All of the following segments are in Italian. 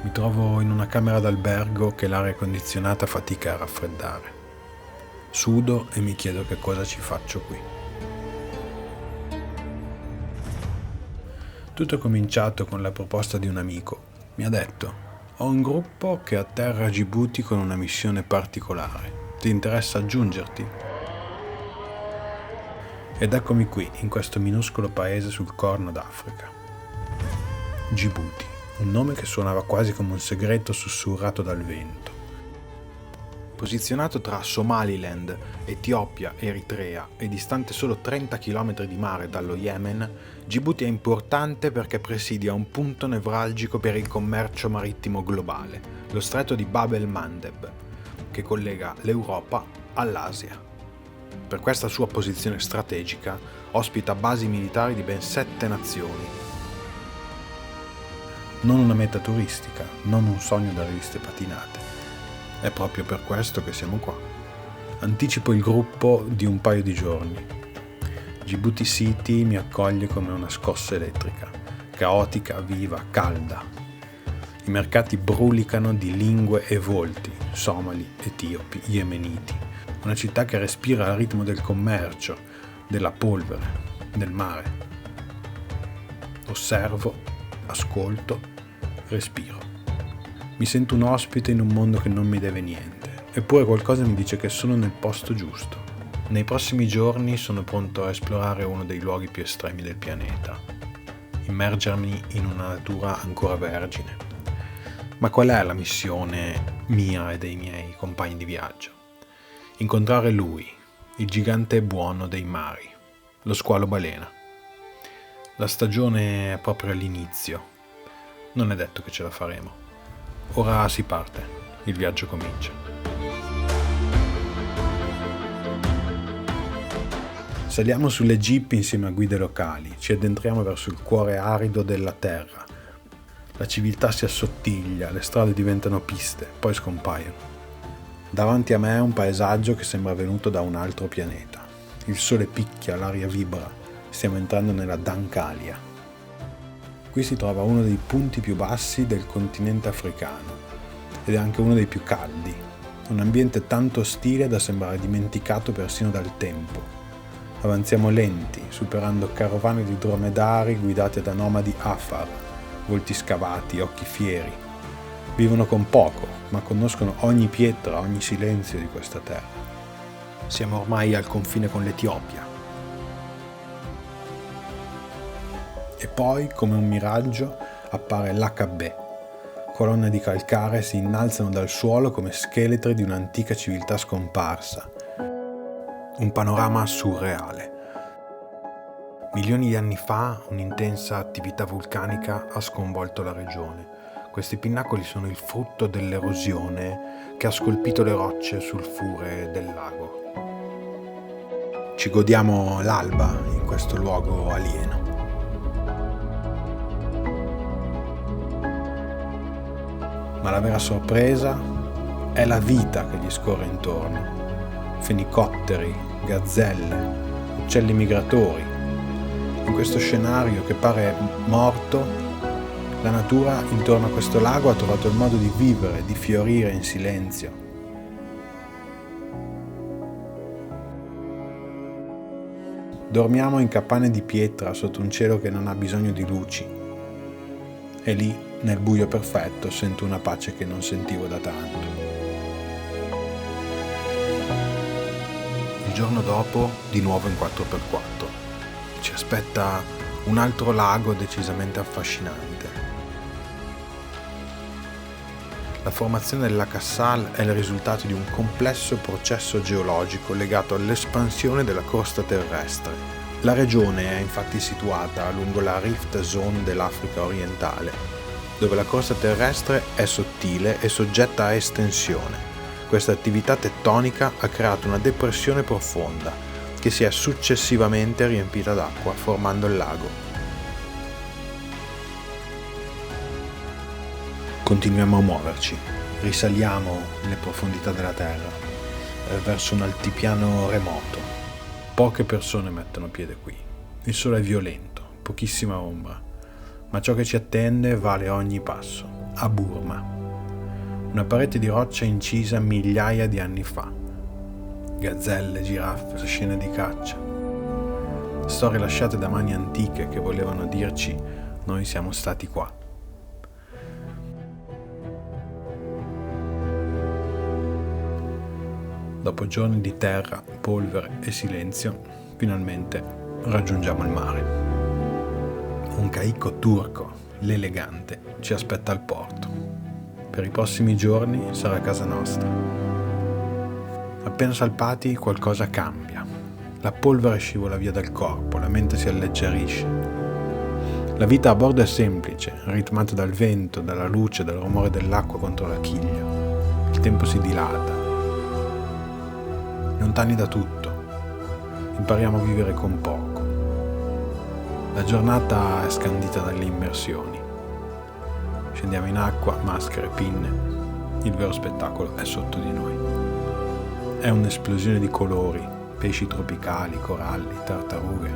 Mi trovo in una camera d'albergo che l'aria condizionata fatica a raffreddare. Sudo e mi chiedo che cosa ci faccio qui. Tutto è cominciato con la proposta di un amico. Mi ha detto: ho un gruppo che atterra a Djibouti con una missione particolare. Ti interessa aggiungerti? Ed eccomi qui, in questo minuscolo paese sul Corno d'Africa. Djibouti, un nome che suonava quasi come un segreto sussurrato dal vento. Posizionato tra Somaliland, Etiopia, Eritrea e distante solo 30 km di mare dallo Yemen, Djibouti è importante perché presidia un punto nevralgico per il commercio marittimo globale, lo stretto di Bab el-Mandeb, che collega l'Europa all'Asia. Per questa sua posizione strategica ospita basi militari di ben 7 nazioni. Non una meta turistica, non un sogno da riviste patinate. È proprio per questo che siamo qua. Anticipo il gruppo di un paio di giorni. Djibouti City mi accoglie come una scossa elettrica, caotica, viva, calda. I mercati brulicano di lingue e volti, somali, etiopi, yemeniti. Una città che respira il ritmo del commercio, della polvere, del mare. Osservo, ascolto, respiro. Mi sento un ospite in un mondo che non mi deve niente, eppure qualcosa mi dice che sono nel posto giusto. Nei prossimi giorni sono pronto a esplorare uno dei luoghi più estremi del pianeta, immergermi in una natura ancora vergine. Ma qual è la missione mia e dei miei compagni di viaggio? Incontrare lui, il gigante buono dei mari, lo squalo balena. La stagione è proprio all'inizio, non è detto che ce la faremo. Ora si parte, il viaggio comincia. Saliamo sulle jeep insieme a guide locali, ci addentriamo verso il cuore arido della terra. La civiltà si assottiglia, le strade diventano piste, poi scompaiono. Davanti a me è un paesaggio che sembra venuto da un altro pianeta. Il sole picchia, l'aria vibra, stiamo entrando nella Dankalia. Qui si trova uno dei punti più bassi del continente africano ed è anche uno dei più caldi, un ambiente tanto ostile da sembrare dimenticato persino dal tempo. Avanziamo lenti, superando carovane di dromedari guidate da nomadi Afar, volti scavati, occhi fieri. Vivono con poco, ma conoscono ogni pietra, ogni silenzio di questa terra. Siamo ormai al confine con l'Etiopia. E poi, come un miraggio, appare l'Akabè. Colonne di calcare si innalzano dal suolo come scheletri di un'antica civiltà scomparsa. Un panorama surreale. Milioni di anni fa un'intensa attività vulcanica ha sconvolto la regione. Questi pinnacoli sono il frutto dell'erosione che ha scolpito le rocce sul fure del lago. Ci godiamo l'alba in questo luogo alieno. Ma la vera sorpresa è la vita che gli scorre intorno. Fenicotteri, gazzelle, uccelli migratori. In questo scenario che pare morto, la natura intorno a questo lago ha trovato il modo di vivere, di fiorire in silenzio. Dormiamo in capanne di pietra sotto un cielo che non ha bisogno di luci. E lì, nel buio perfetto, sento una pace che non sentivo da tanto. Il giorno dopo, di nuovo in 4x4. Ci aspetta un altro lago decisamente affascinante. La formazione della Kassal è il risultato di un complesso processo geologico legato all'espansione della crosta terrestre. La regione è infatti situata lungo la Rift Zone dell'Africa orientale, dove la crosta terrestre è sottile e soggetta a estensione. Questa attività tettonica ha creato una depressione profonda che si è successivamente riempita d'acqua, formando il lago. Continuiamo a muoverci, risaliamo le profondità della terra, verso un altipiano remoto. Poche persone mettono piede qui. Il sole è violento, pochissima ombra, ma ciò che ci attende vale ogni passo. a Burma. Una parete di roccia incisa migliaia di anni fa. Gazzelle, giraffe, scene di caccia. Storie lasciate da mani antiche che volevano dirci: noi siamo stati qua. Dopo giorni di terra, polvere e silenzio, finalmente raggiungiamo il mare. Un caicco turco, l'Elegante, ci aspetta al porto. Per i prossimi giorni sarà casa nostra. Appena salpati qualcosa cambia. La polvere scivola via dal corpo, la mente si alleggerisce. La vita a bordo è semplice, ritmata dal vento, dalla luce, dal rumore dell'acqua contro la chiglia. Il tempo si dilata. Lontani da tutto, impariamo a vivere con poco. La giornata è scandita dalle immersioni. Scendiamo in acqua, maschere, pinne. Il vero spettacolo è sotto di noi. È un'esplosione di colori, pesci tropicali, coralli, tartarughe.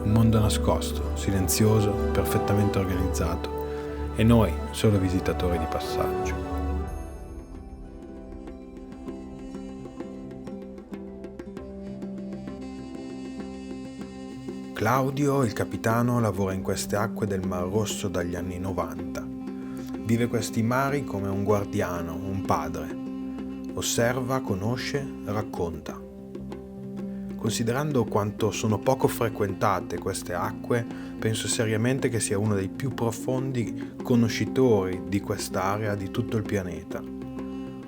Un mondo nascosto, silenzioso, perfettamente organizzato. E noi solo visitatori di passaggio. Claudio, il capitano, lavora in queste acque del Mar Rosso dagli anni 90. Vive questi mari come un guardiano, un padre. Osserva, conosce, racconta. Considerando quanto sono poco frequentate queste acque, penso seriamente che sia uno dei più profondi conoscitori di quest'area di tutto il pianeta.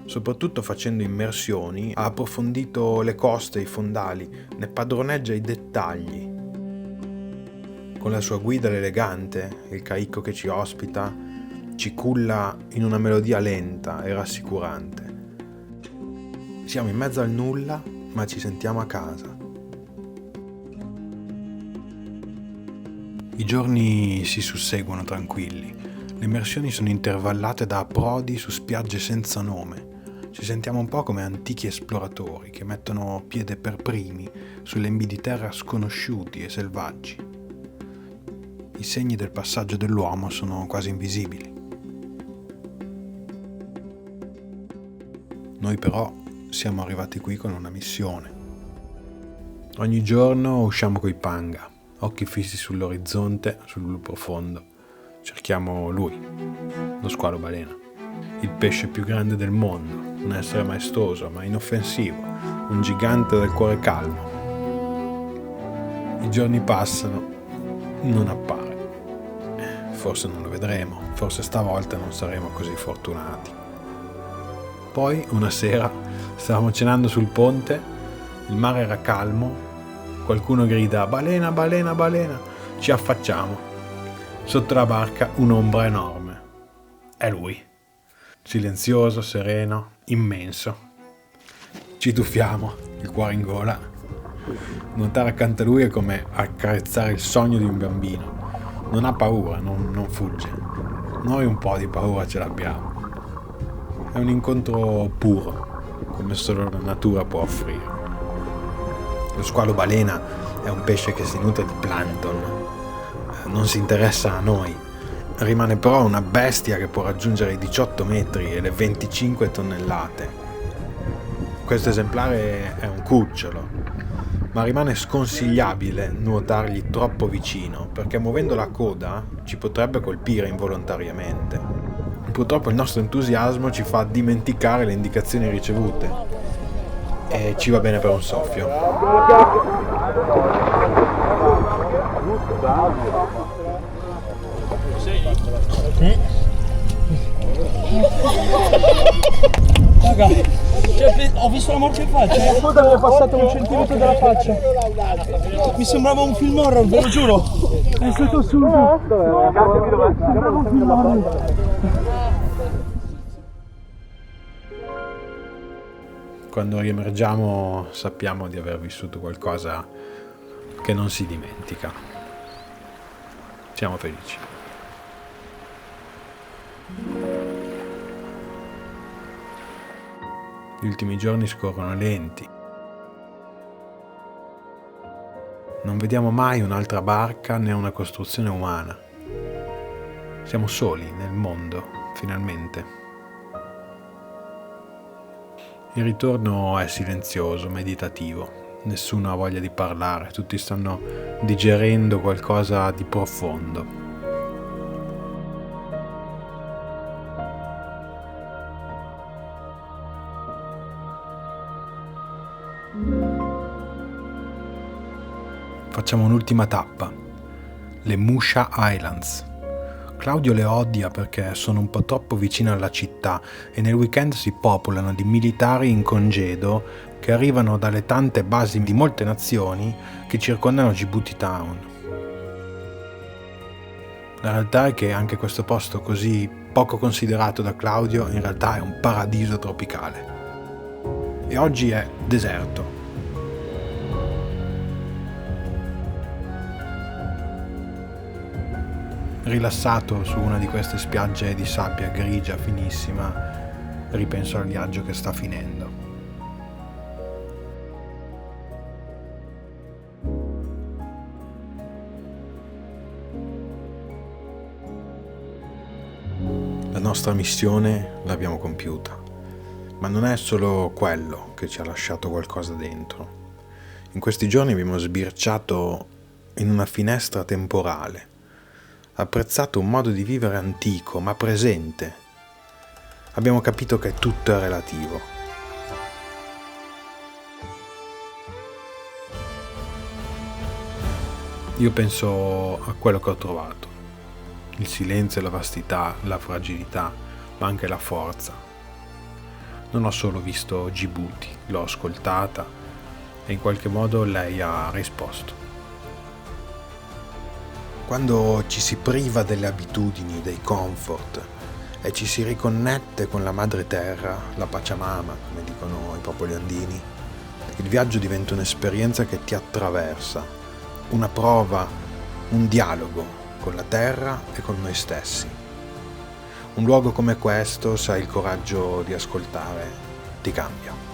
Soprattutto facendo immersioni, ha approfondito le coste, i fondali, ne padroneggia i dettagli. Con la sua guida l'Elegante, il caicco che ci ospita, ci culla in una melodia lenta e rassicurante. Siamo in mezzo al nulla, ma ci sentiamo a casa. I giorni si susseguono tranquilli. Le immersioni sono intervallate da approdi su spiagge senza nome. Ci sentiamo un po' come antichi esploratori che mettono piede per primi su lembi di terra sconosciuti e selvaggi. I segni del passaggio dell'uomo sono quasi invisibili. Noi però siamo arrivati qui con una missione. Ogni giorno usciamo coi panga, occhi fissi sull'orizzonte, sul blu profondo. Cerchiamo lui, lo squalo balena, il pesce più grande del mondo, un essere maestoso ma inoffensivo, un gigante dal cuore calmo. I giorni passano, non appare. Forse non lo vedremo, forse stavolta non saremo così fortunati. Poi, una sera, stavamo cenando sul ponte, il mare era calmo, qualcuno grida «Balena, balena, balena!» Ci affacciamo. Sotto la barca un'ombra enorme. È lui. Silenzioso, sereno, immenso. Ci tuffiamo, il cuore in gola. Nuotare accanto a lui è come accarezzare il sogno di un bambino. Non ha paura, non fugge. Noi un po' di paura ce l'abbiamo. È un incontro puro, come solo la natura può offrire. Lo squalo balena è un pesce che si nutre di plancton. Non si interessa a noi. Rimane però una bestia che può raggiungere i 18 metri e le 25 tonnellate. Questo esemplare è un cucciolo, ma rimane sconsigliabile nuotargli troppo vicino, perché muovendo la coda ci potrebbe colpire involontariamente. Purtroppo il nostro entusiasmo ci fa dimenticare le indicazioni ricevute e ci va bene per un soffio. Raga, ho visto la morte in faccia, la coda mi è passata 1 centimetro dalla faccia. Mi sembrava un film horror, ve lo giuro. È stato assurdo. Sembrava un film horror. Quando riemergiamo sappiamo di aver vissuto qualcosa che non si dimentica. Siamo felici. Gli ultimi giorni scorrono lenti. Non vediamo mai un'altra barca né una costruzione umana. Siamo soli nel mondo. finalmente. Il ritorno è silenzioso, meditativo, nessuno ha voglia di parlare, tutti stanno digerendo qualcosa di profondo. Facciamo un'ultima tappa, le Musha Islands. Claudio le odia perché sono un po' troppo vicine alla città e nel weekend si popolano di militari in congedo che arrivano dalle tante basi di molte nazioni che circondano Djibouti Town. La realtà è che anche questo posto così poco considerato da Claudio in realtà è un paradiso tropicale. E oggi è deserto. Rilassato su una di queste spiagge di sabbia grigia finissima, ripenso al viaggio che sta finendo. La nostra missione l'abbiamo compiuta, ma non è solo quello che ci ha lasciato qualcosa dentro. In questi giorni abbiamo sbirciato in una finestra temporale, apprezzato un modo di vivere antico ma presente. Abbiamo capito che tutto è relativo. Io penso a quello che ho trovato: il silenzio, la vastità, la fragilità, ma anche la forza. Non ho solo visto Djibouti, l'ho ascoltata e in qualche modo lei ha risposto. Quando ci si priva delle abitudini, dei comfort e ci si riconnette con la madre terra, la Pachamama, come dicono i popoli andini, il viaggio diventa un'esperienza che ti attraversa, una prova, un dialogo con la terra e con noi stessi. Un luogo come questo, se hai il coraggio di ascoltare, ti cambia.